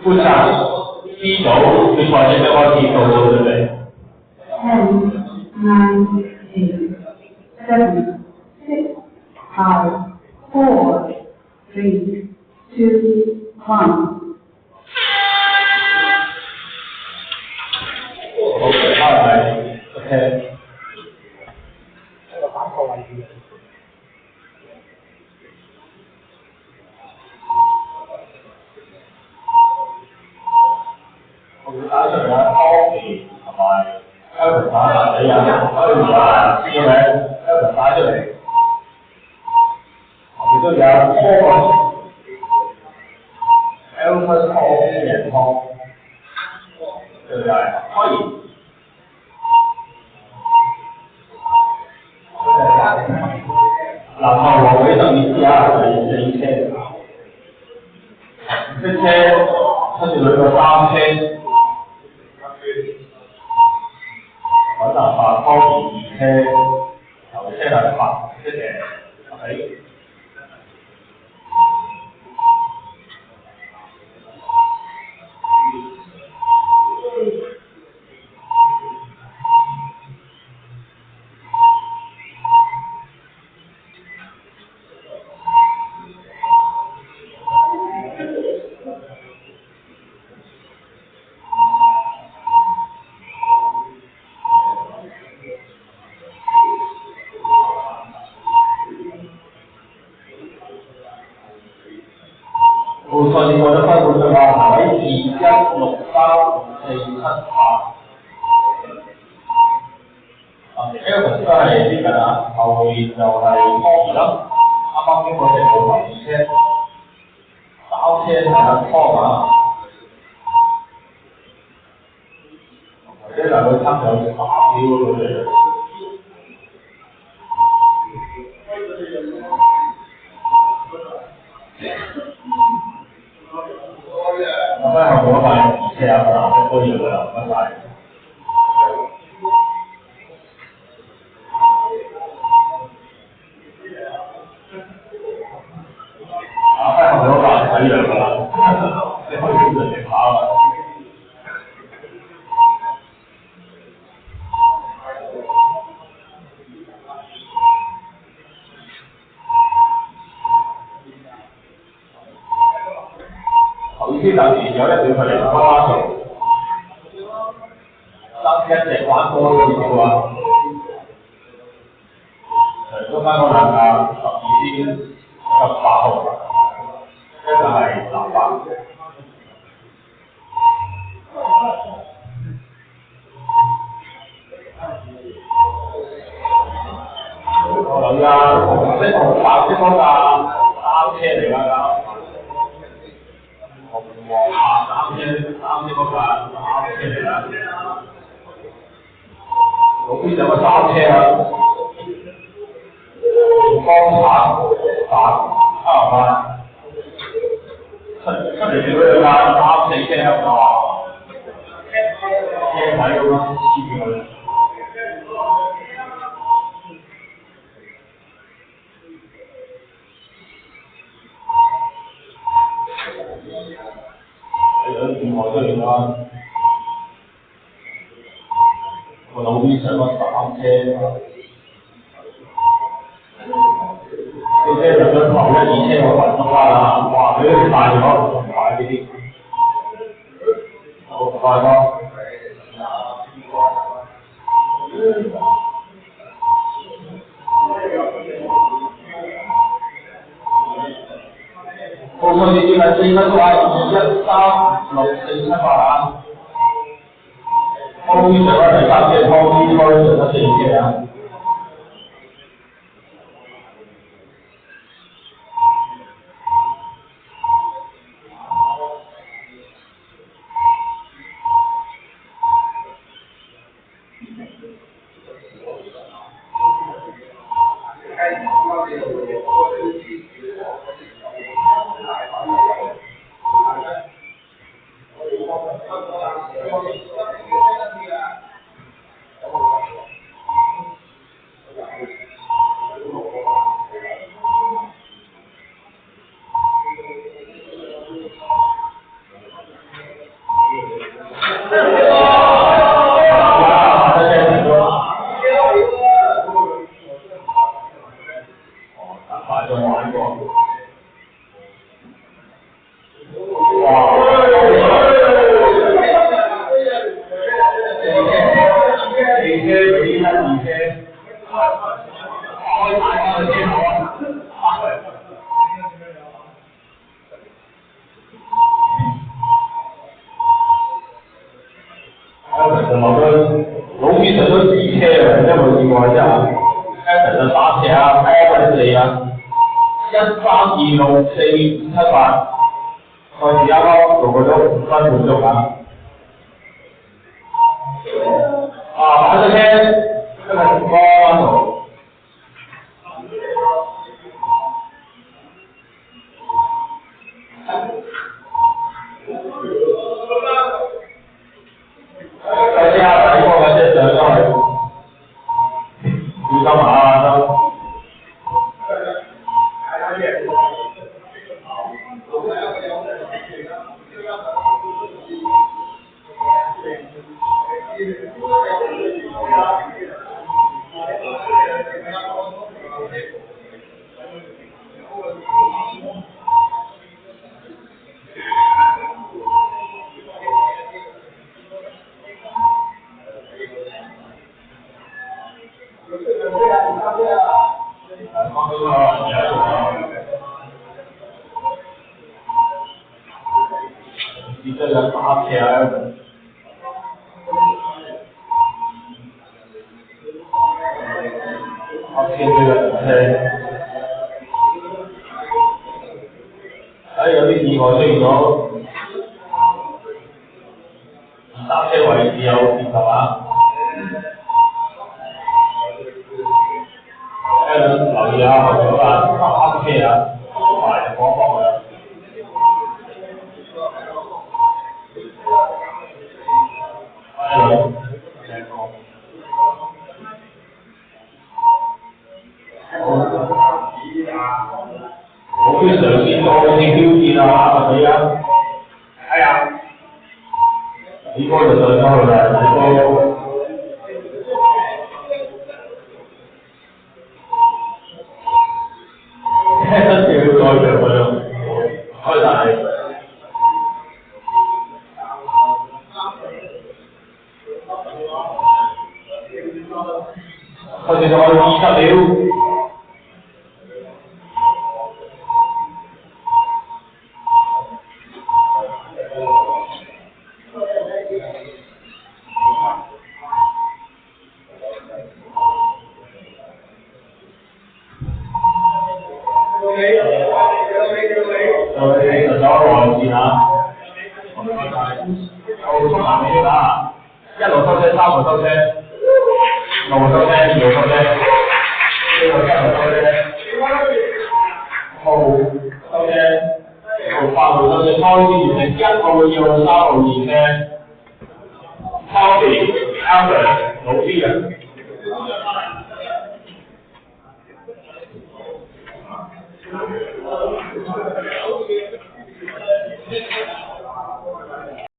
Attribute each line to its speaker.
Speaker 1: 不想低头就把这个问题都对不对
Speaker 2: 10, 9, 8, 7, 6, 5, 4, 3, 2, 1.
Speaker 1: OK， 好来 ，OK。
Speaker 3: 這個反錯位置。
Speaker 1: 我哋打出嚟啦 ，Tommy 同埋 Elton 打下你啊，可以話知個名 ，Elton 打出嚟，我哋都有 Elton Tommy 贏湯，對唔對？可以。然後我回等一下，這一切，這車它就有一個3車，我就把Tommy 2車，頭車係白色嘅，係。冇錯，你覺得分配嘅話，係咪2、1、6、3、4、7、8？Elton 都係接近啊，後面就係 Tommy 啦，啱啱經過隻冇頭2車，3車係阿 Tom 啊，或者兩個差有3秒嗰啲。咁咧後面嗰塊2車啊，藍色都要㗎啦，唔該晒。後面嗰塊睇樣㗎啦，你可以叫人哋跑啦。頭先暫時有1秒距離啱啱做，爭一隻玩多少少啊！除咗翻嗰兩架12先18號，一個係藍白。我諗呀，紅色紅白色嗰架3車嚟㗎。紅黃白3車嗰架3車嚟啦，嗰邊有個3車啊，紅光橙白出嚟見到有架3、4車哇，車仔咁樣黐住佢。任何都要啦，個老邊上個3車，啲車入咗頭1、2車個運動啦，哇！佢都大咗，仲快呢啲，好快咯。我哋要係4分鐘2、1、3、6、4、7、8啊！湯啲上咗第3車，湯啲上咗4車啊！